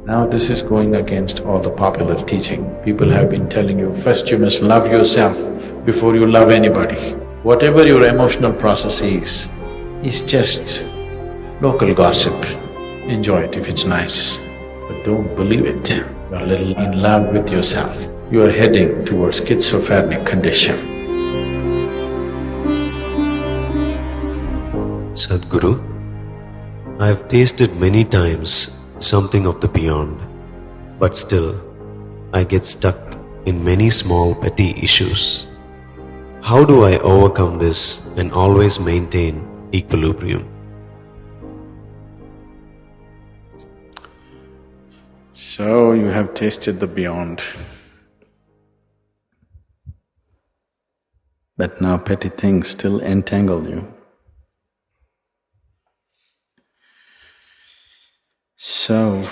Now this is going against all the popular teaching. People have been telling you, first you must love yourself before you love anybody. Whatever your emotional process is just local gossip. Enjoy it if it's nice, but don't believe it. You're a little in love with yourself. You are heading towards schizophrenic condition. Sadhguru, I have tasted many times something of the beyond, but still I get stuck in many small petty issues. How do I overcome this and always maintain equilibrium? So you have tasted the beyond, but now petty things still entangle you. So,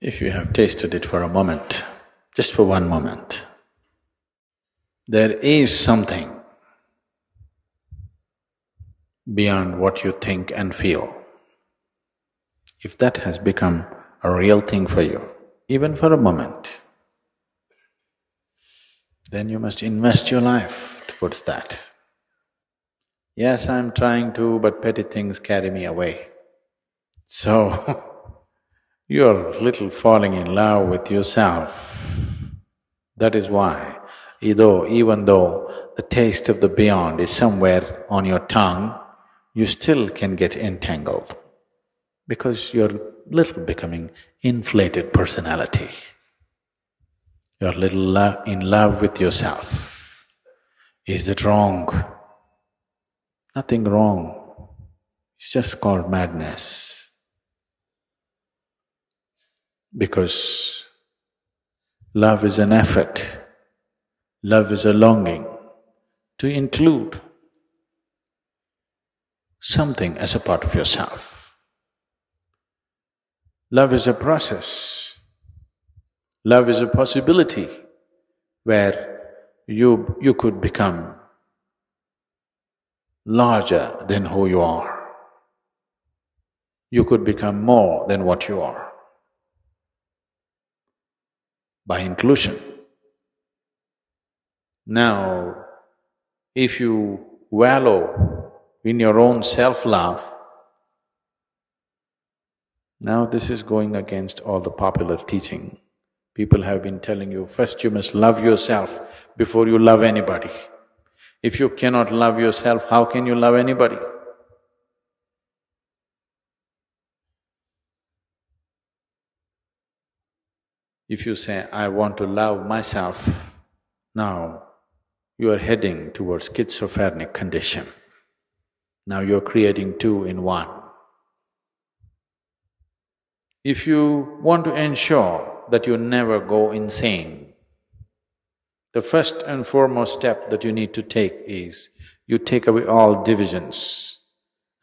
if you have tasted it for a moment, just for one moment, there is something beyond what you think and feel. If that has become a real thing for you, even for a moment, then you must invest your life towards that. Yes, I'm trying to, but petty things carry me away. So, you're little falling in love with yourself. That is why, even though the taste of the beyond is somewhere on your tongue, you still can get entangled because you're little becoming inflated personality. You're little in love with yourself. Is that wrong? Nothing wrong. It's just called madness. Because love is an effort, love is a longing to include something as a part of yourself. Love is a process. Love is a possibility where you could become larger than who you are. You could become more than what you are by inclusion. Now, if you wallow in your own self-love, now this is going against all the popular teaching. People have been telling you, first you must love yourself before you love anybody. If you cannot love yourself, how can you love anybody? If you say, I want to love myself, now you are heading towards schizophrenic condition. Now you're creating two in one. If you want to ensure that you never go insane, the first and foremost step that you need to take is, you take away all divisions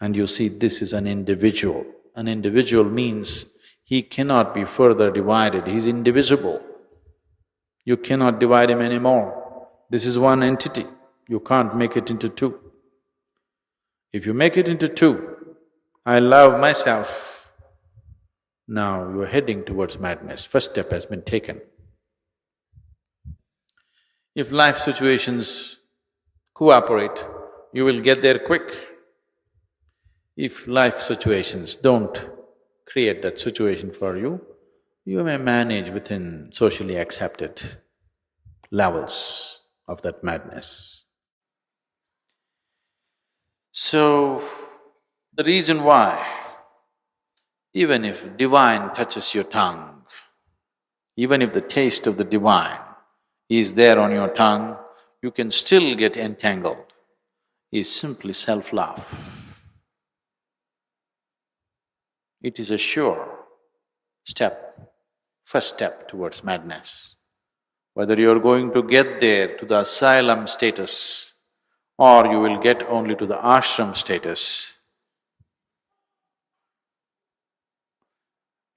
and you see this is an individual. An individual means he cannot be further divided, he's indivisible. You cannot divide him anymore. This is one entity, you can't make it into two. If you make it into two, I love myself, now you're heading towards madness. First step has been taken. If life situations cooperate, you will get there quick. If life situations don't create that situation for you, you may manage within socially accepted levels of that madness. So, the reason why, even if divine touches your tongue, even if the taste of the divine is there on your tongue, you can still get entangled, is simply self-love. It is a sure step, first step towards madness. Whether you're going to get there to the asylum status or you will get only to the ashram status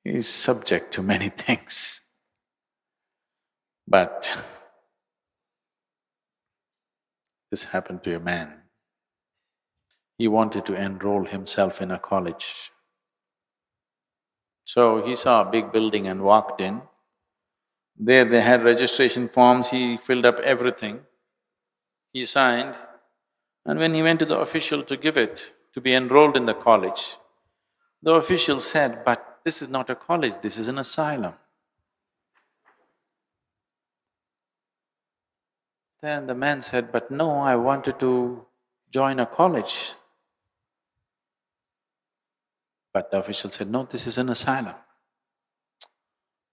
is subject to many things. But This happened to a man. He wanted to enroll himself in a college. So he saw a big building and walked in. There they had registration forms, he filled up everything. He signed, and when he went to the official to give it, to be enrolled in the college, the official said, "But this is not a college, this is an asylum." Then the man said, "But no, I wanted to join a college." But the official said, "No, this is an asylum."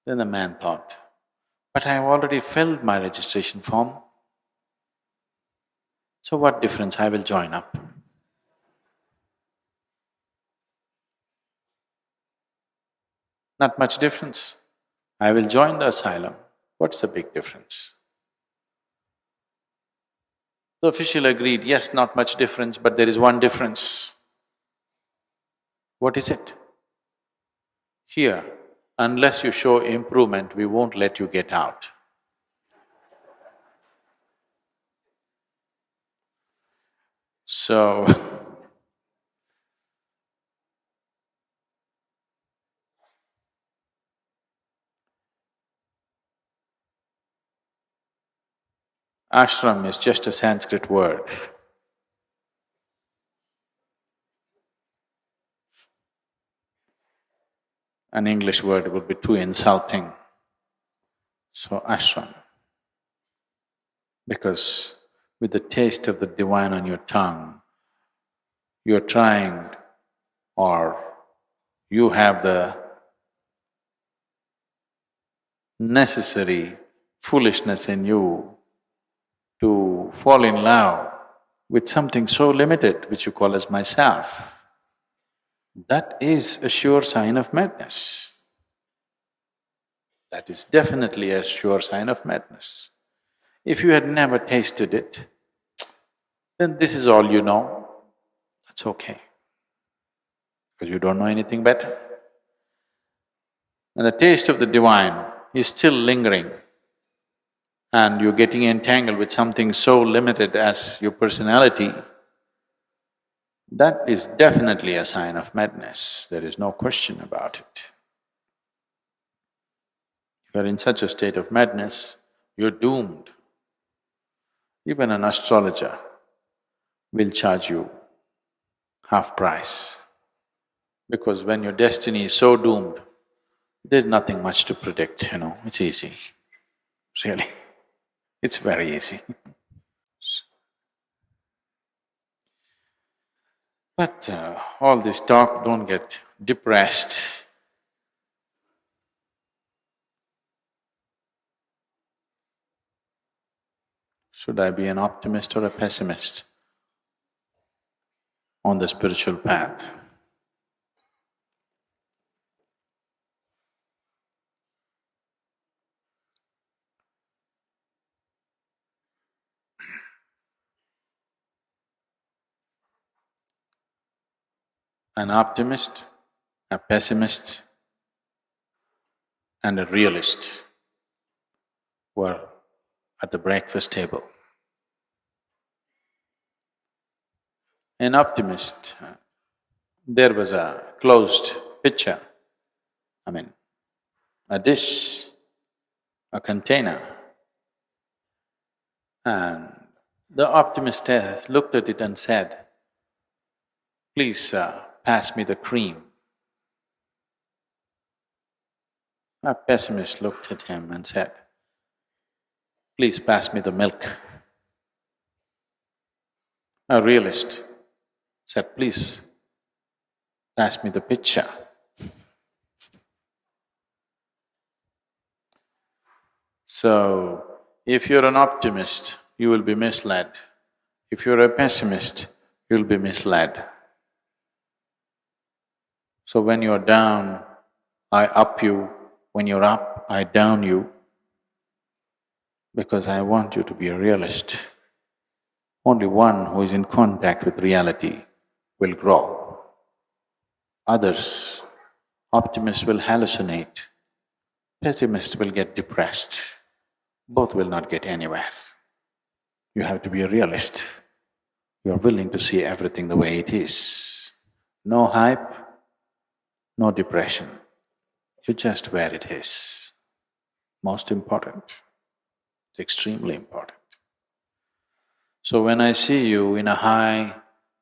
Then the man thought, "But I have already filled my registration form, so what difference, I will join up." Not much difference. I will join the asylum. What's the big difference? The official agreed, "Yes, not much difference, but there is one difference." What is it? "Here, unless you show improvement, we won't let you get out." So, ashram is just a Sanskrit word. An English word would be too insulting. So, ashram. Because with the taste of the divine on your tongue, you're trying or you have the necessary foolishness in you to fall in love with something so limited which you call as myself. That is a sure sign of madness. That is definitely a sure sign of madness. If you had never tasted it, then this is all you know, that's okay, because you don't know anything better. And the taste of the divine is still lingering, and you're getting entangled with something so limited as your personality, that is definitely a sign of madness, there is no question about it. If you're in such a state of madness, you're doomed. Even an astrologer will charge you half price, because when your destiny is so doomed, there's nothing much to predict, it's easy, really, it's very easy. But all this talk, don't get depressed. Should I be an optimist or a pessimist on the spiritual path? An optimist, a pessimist, and a realist were at the breakfast table. An optimist, there was a closed pitcher, I mean, a dish, a container, and the optimist looked at it and said, "Please pass me the cream." A pessimist looked at him and said, "Please pass me the milk." A realist said, "Please pass me the pitcher." So, if you're an optimist, you will be misled. If you're a pessimist, you'll be misled. So when you're down, I up you. When you're up, I down you, because I want you to be a realist. Only one who is in contact with reality will grow. Others, optimists will hallucinate, pessimists will get depressed. Both will not get anywhere. You have to be a realist. You are willing to see everything the way it is. No hype, no depression. You just where it is. Most important. It's extremely important. So when I see you in a high,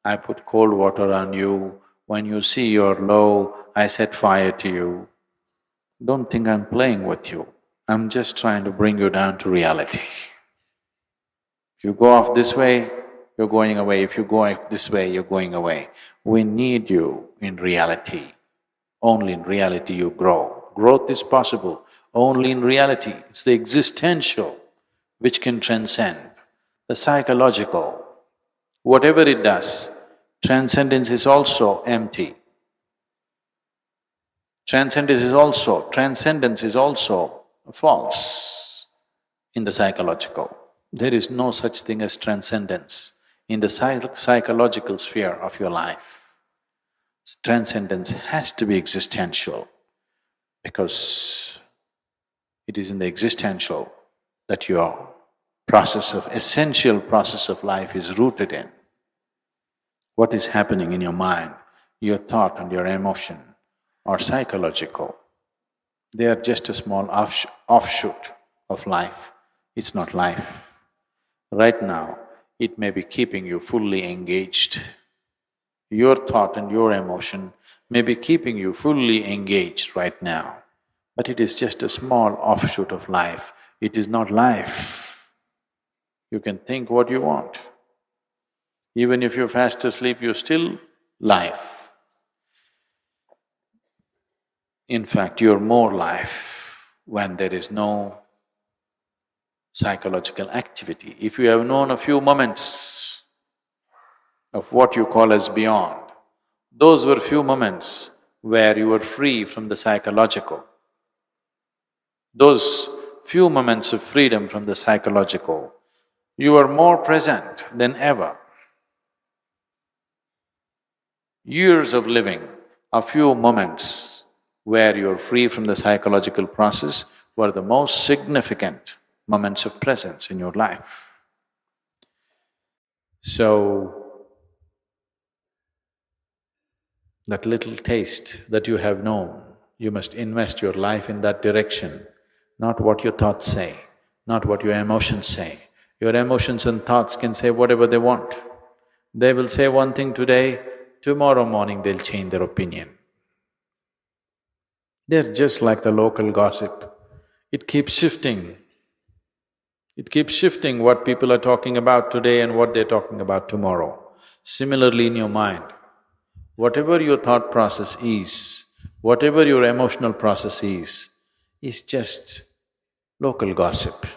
I put cold water on you. When you see you're low, I set fire to you. Don't think I'm playing with you. I'm just trying to bring you down to reality. If you go off this way, you're going away. If you go off this way, you're going away. We need you in reality. Only in reality you grow. Growth is possible only in reality. It's the existential which can transcend the psychological. Whatever it does, transcendence is also empty. Transcendence is also false in the psychological. There is no such thing as transcendence in the psychological sphere of your life. Transcendence has to be existential because it is in the existential that your essential process of life is rooted in. What is happening in your mind, your thought and your emotion are psychological. They are just a small offshoot of life. It's not life. Right now, it may be keeping you fully engaged. Your thought and your emotion may be keeping you fully engaged right now, but it is just a small offshoot of life. It is not life. You can think what you want. Even if you're fast asleep, you're still life. In fact, you're more life when there is no psychological activity. If you have known a few moments of what you call as beyond, those were few moments where you were free from the psychological. Those few moments of freedom from the psychological, you are more present than ever. Years of living, a few moments where you're free from the psychological process were the most significant moments of presence in your life. So, that little taste that you have known, you must invest your life in that direction, not what your thoughts say, not what your emotions say. Your emotions and thoughts can say whatever they want. They will say one thing today, tomorrow morning they'll change their opinion. They're just like the local gossip. It keeps shifting. It keeps shifting what people are talking about today and what they're talking about tomorrow. Similarly in your mind, whatever your thought process is, whatever your emotional process is just local gossip,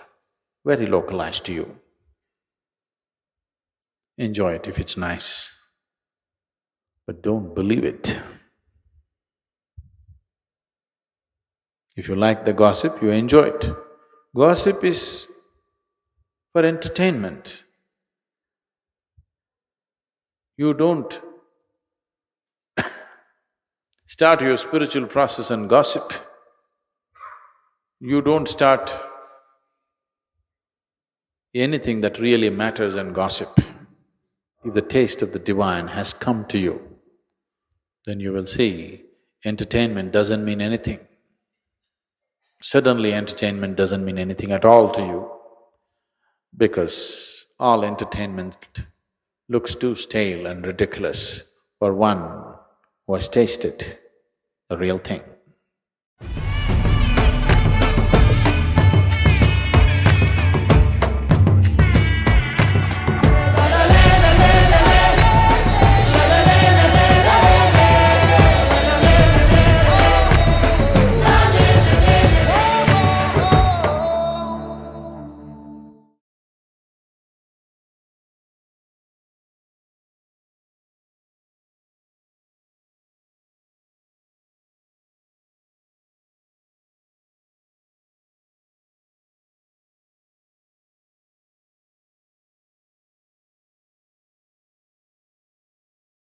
very localized to you. Enjoy it if it's nice, but don't believe it. If you like the gossip, you enjoy it. Gossip is for entertainment. You don't start your spiritual process and gossip. You don't start anything that really matters and gossip. If the taste of the divine has come to you, then you will see entertainment doesn't mean anything. Suddenly entertainment doesn't mean anything at all to you because all entertainment looks too stale and ridiculous for one who has tasted the real thing.